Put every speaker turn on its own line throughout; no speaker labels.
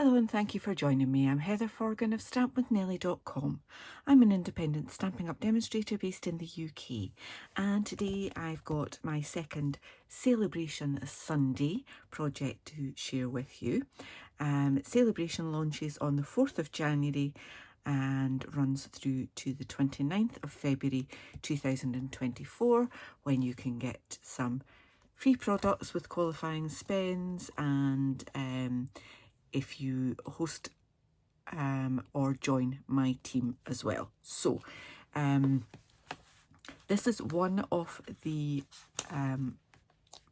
Hello and thank you for joining me. I'm Heather Forgan of stampwithnellie.com. I'm an independent Stampin' Up demonstrator based in the UK, and today I've got my second Sale-A-Bration Sunday project to share with you. Sale-A-Bration launches on the 4th of January and runs through to the 29th of February 2024, when you can get some free products with qualifying spends and if you host or join my team as well. So this is one of the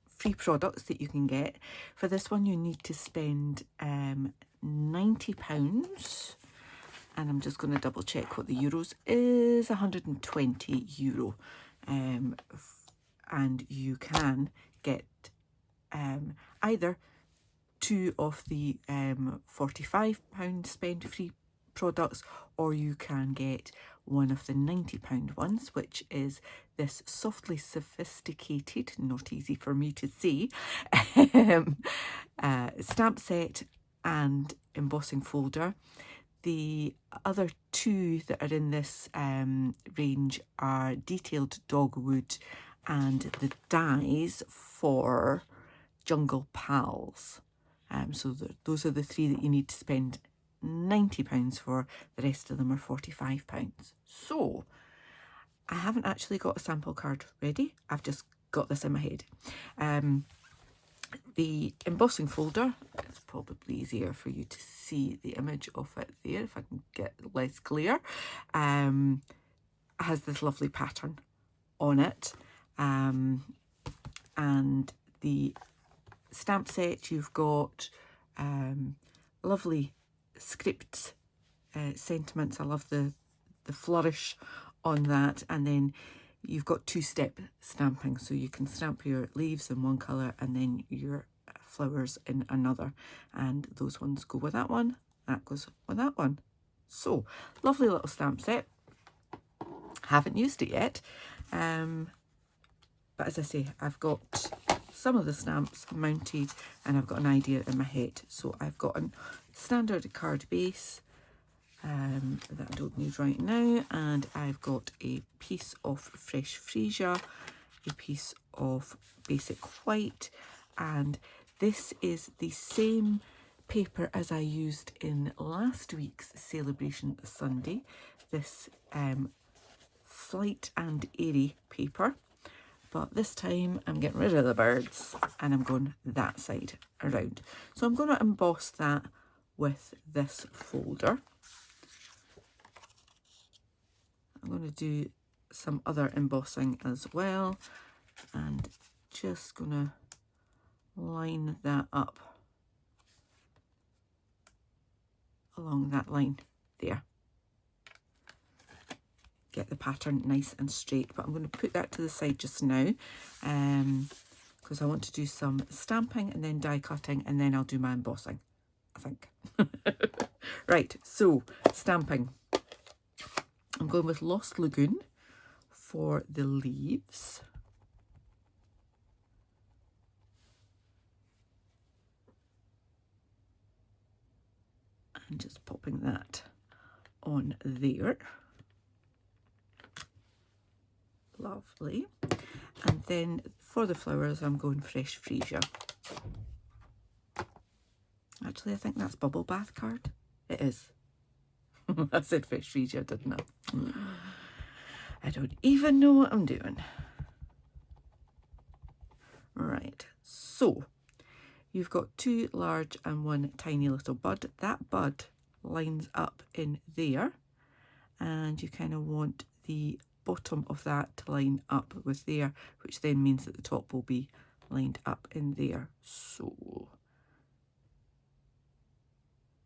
free products that you can get. For this one you need to spend £90, and I'm just going to double check what the euros is. €120, and you can get either two of the £45 spend free products, or you can get one of the £90 ones, which is this Softly Sophisticated, not easy for me to say, stamp set and embossing folder. The other two that are in this range are detailed dogwood and the dies for Jungle Pals. So those are the three that you need to spend £90 for. The rest of them are £45. So I haven't actually got a sample card ready. I've just got this in my head. The embossing folder, it's probably easier for you to see the image of it there if I can get less clear, has this lovely pattern on it, and the stamp set, you've got lovely script sentiments. I love the flourish on that, and then you've got two-step stamping, so you can stamp your leaves in one colour and then your flowers in another, and those ones go with that one, that goes with that one. So lovely little stamp set. Haven't used it yet, but as I say, I've got some of the stamps mounted and I've got an idea in my head. So I've got a standard card base that I don't need right now, and I've got a piece of fresh freesia, a piece of basic white, and this is the same paper as I used in last week's Sale-A-Bration Sunday, this Flight Airy paper. But this time I'm getting rid of the birds and I'm going that side around. So I'm going to emboss that with this folder. I'm going to do some other embossing as well, and just going to line that up along that line there. Get the pattern nice and straight, but I'm going to put that to the side just now because I want to do some stamping and then die cutting, and then I'll do my embossing, I think. Right, so stamping. I'm going with Lost Lagoon for the leaves. And just popping that on there. Lovely. And then for the flowers, I'm going fresh freesia. Actually, I think that's bubble bath card. It is. I said fresh freesia, didn't I? I don't even know what I'm doing. Right, so you've got two large and one tiny little bud. That bud lines up in there, and you kind of want the bottom of that to line up with there, which then means that the top will be lined up in there. So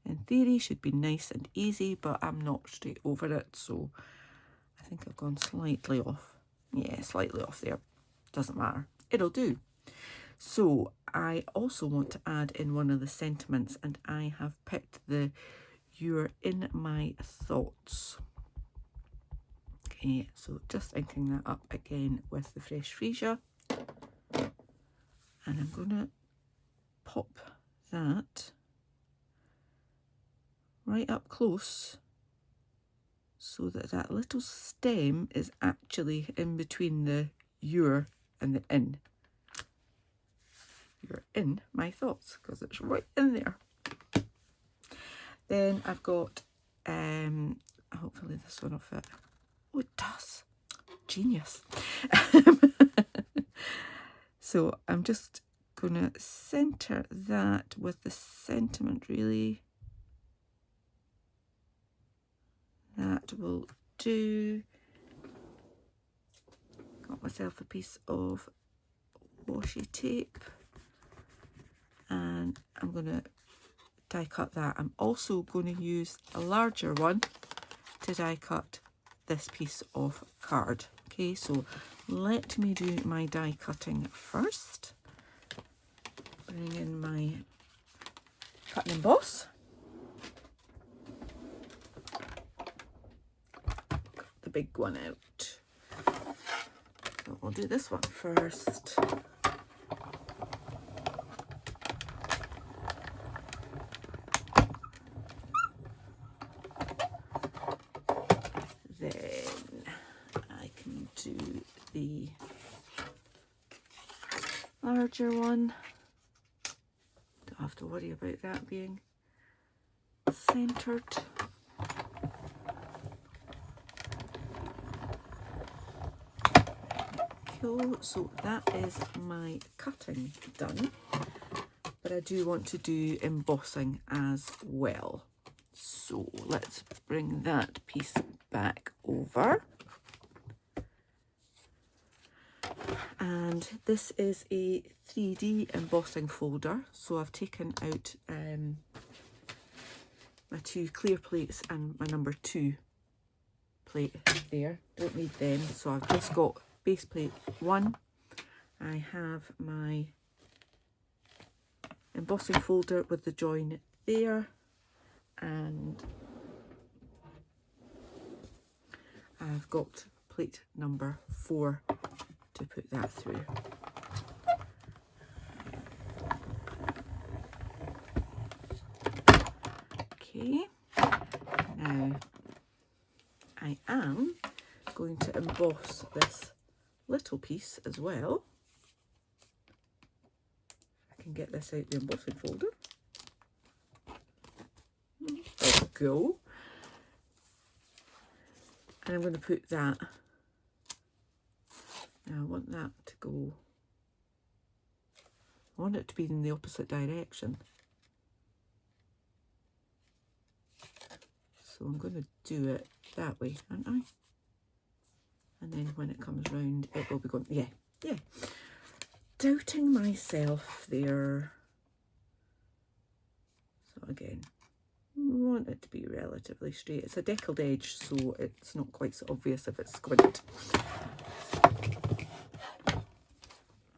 in theory should be nice and easy, but I'm not straight over it, so I think I've gone slightly off. Yeah, slightly off there. Doesn't matter, it'll do. So I also want to add in one of the sentiments, and I have picked the "You're in My Thoughts." Okay, so just inking that up again with the fresh freesia, and I'm going to pop that right up close so that that little stem is actually in between the your and the in. You're in my thoughts because it's right in there. Then I've got, hopefully this one will fit. Oh, it does. Genius. So I'm just going to centre that with the sentiment, really. That will do. Got myself a piece of washi tape and I'm going to die cut that. I'm also going to use a larger one to die cut this piece of card. Okay, so let me do my die cutting first. Bring in my cut and emboss. Got the big one out. So we'll do this one first. Then I can do the larger one. Don't have to worry about that being centered. Cool, so that is my cutting done, but I do want to do embossing as well. So let's bring that piece back over. And this is a 3D embossing folder. So I've taken out my 2 clear plates and my number 2 plate there. Don't need them. So I've just got base plate 1. I have my embossing folder with the join there. And I've got plate number 4 to put that through. Okay, now I am going to emboss this little piece as well. I can get this out the embossing folder. There we go. And I'm going to put that. Now I want that to go. I want it to be in the opposite direction. So I'm going to do it that way, aren't I? And then when it comes round, it will be going, yeah. Doubting myself there. So again, want it to be relatively straight. It's a deckled edge, so it's not quite so obvious if it's squint.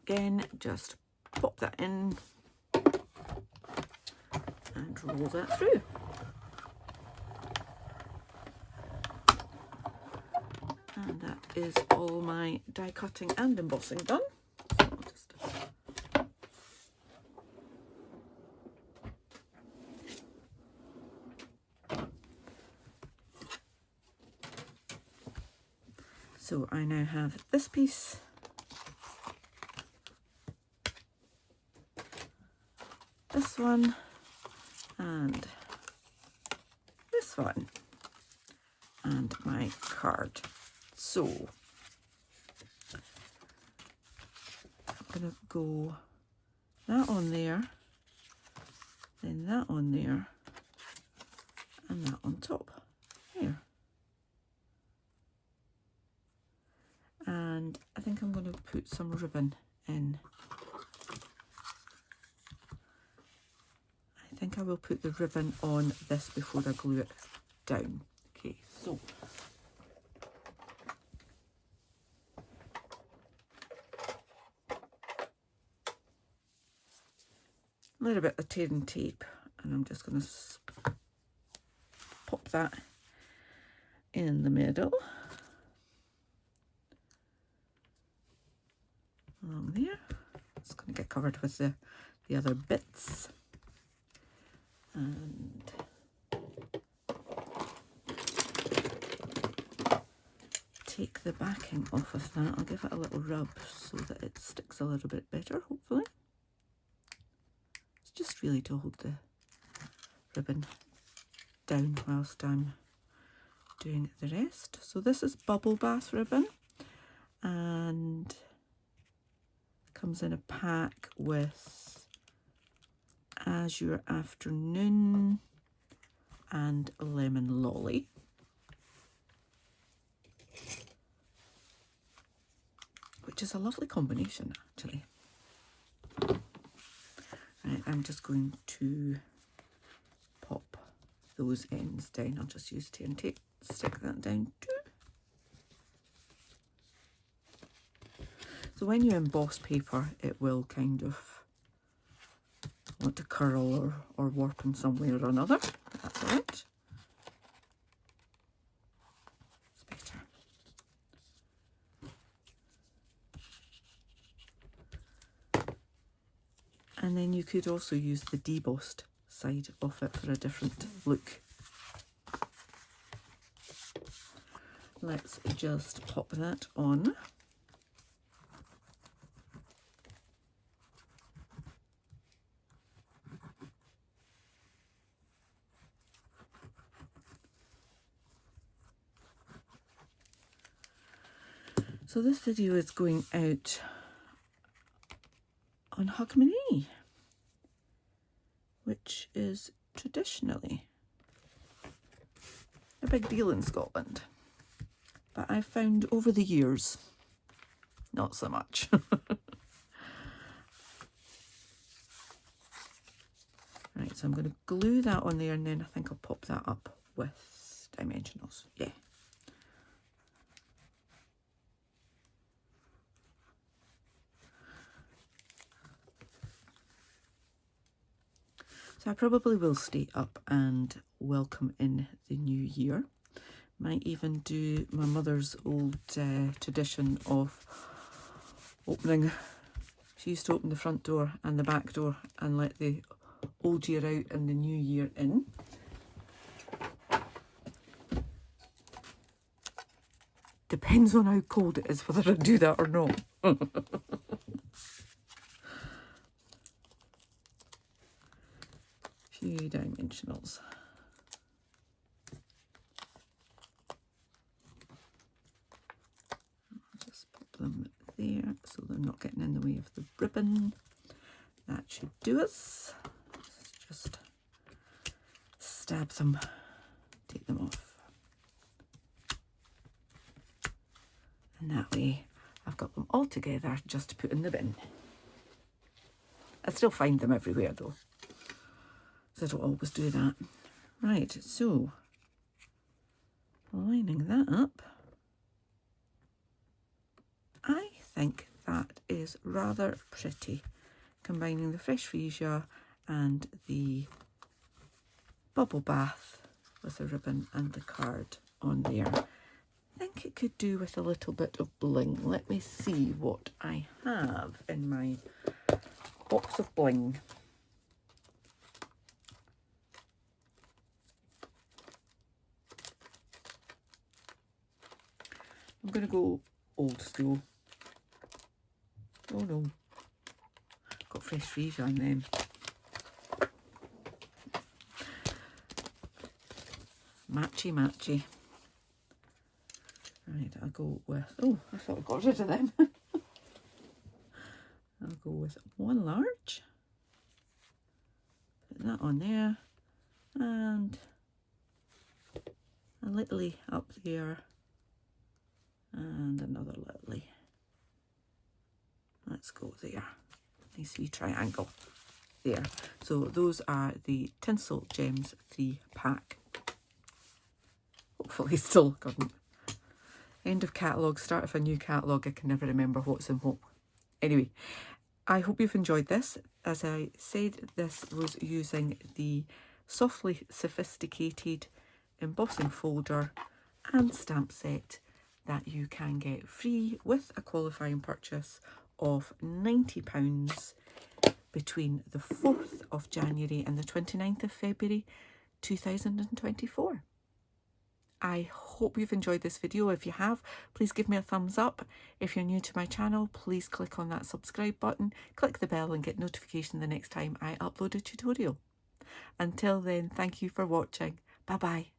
Again, just pop that in and roll that through. And that is all my die cutting and embossing done. So I'll just so I now have this piece, this one, and this one, and my card. So I'm going to go that on there, then that on there, and that on top here. And I think I'm going to put some ribbon in. I think I will put the ribbon on this before I glue it down. Okay, so a little bit of tearing tape, and I'm just going to pop that in the middle along there. It's going to get covered with the other bits, and take the backing off of that. I'll give it a little rub so that it sticks a little bit better, hopefully. It's just really to hold the ribbon down whilst I'm doing the rest. So this is Bubble Bath ribbon, and comes in a pack with Azure Afternoon and Lemon Lolly. Which is a lovely combination, actually. Right, I'm just going to pop those ends down. I'll just use tear and tape, stick that down too. So when you emboss paper, it will kind of want to curl or warp in some way or another. But that's all right. It's better. And then you could also use the debossed side of it for a different look. Let's just pop that on. So this video is going out on Hogmanay, which is traditionally a big deal in Scotland. But I've found over the years, not so much. Right, so I'm going to glue that on there, and then I think I'll pop that up with dimensionals. Yeah. So I probably will stay up and welcome in the new year. Might even do my mother's old tradition of opening. She used to open the front door and the back door and let the old year out and the new year in. Depends on how cold it is whether I do that or not. Few dimensionals. I'll just pop them there so they're not getting in the way of the ribbon. That should do us. Let's just stab them, take them off. And that way I've got them all together just to put in the bin. I still find them everywhere though, so I don't always do that. Right, so lining that up. I think that is rather pretty, combining the fresh freesia and the bubble bath with the ribbon and the card on there. I think it could do with a little bit of bling. Let me see what I have in my box of bling. I'm going to go old school. Oh no, got fresh freesia on them. Matchy matchy. Right, I'll go with, oh, I thought I got rid of them. I'll go with one large. Put that on there. And a littly up there. And another littly. Let's go there. Nice wee triangle. There. So those are the Tinsel Gems 3-pack. Hopefully still current. End of catalogue, start of a new catalogue. I can never remember what's in what. Anyway, I hope you've enjoyed this. As I said, this was using the Softly Sophisticated embossing folder and stamp set that you can get free with a qualifying purchase of £90 between the 4th of January and the 29th of February 2024. I hope hope you've enjoyed this video. If you have, please give me a thumbs up. If you're new to my channel, please click on that subscribe button, click the bell and get notification the next time I upload a tutorial. Until then, thank you for watching. Bye bye.